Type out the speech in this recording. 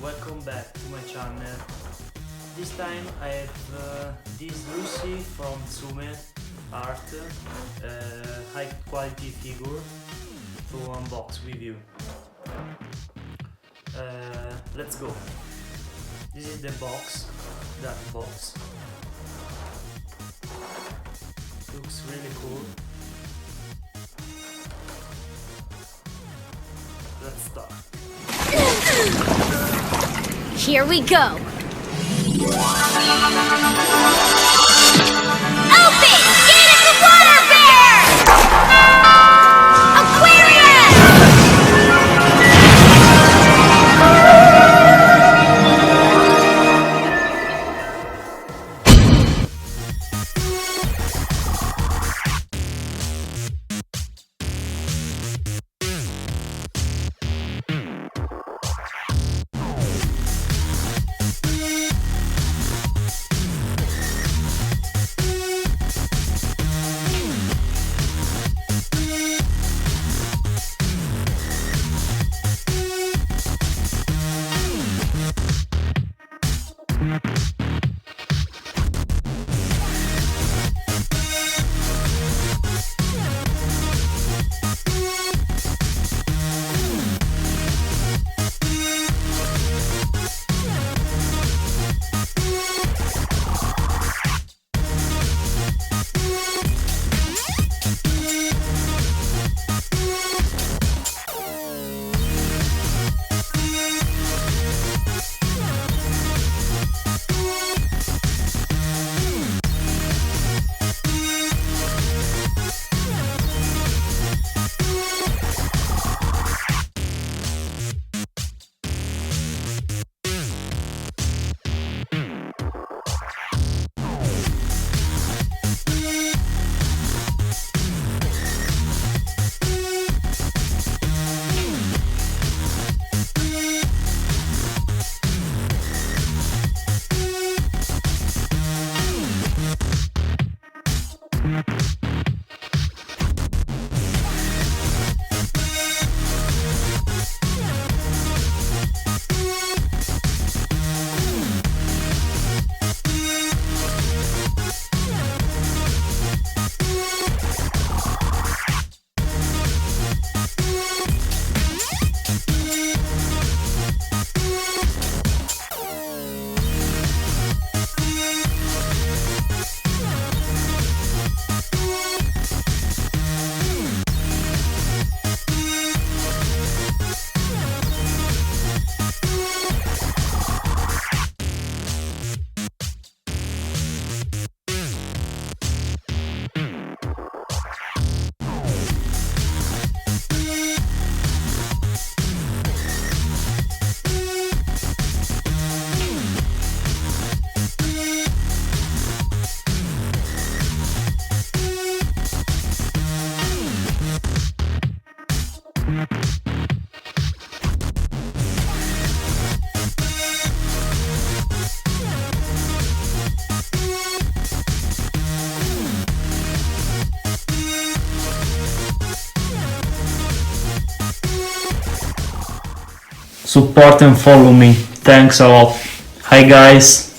welcome back to my channel. This time I have this Lucy from Tsume art, high quality figure to unbox with you. Let's go. This is the box, that box. Looks really cool. Let's start. Here we go! Open! Get at the water bear! Aquarius! Support and follow me. Thanks a lot. Hi guys.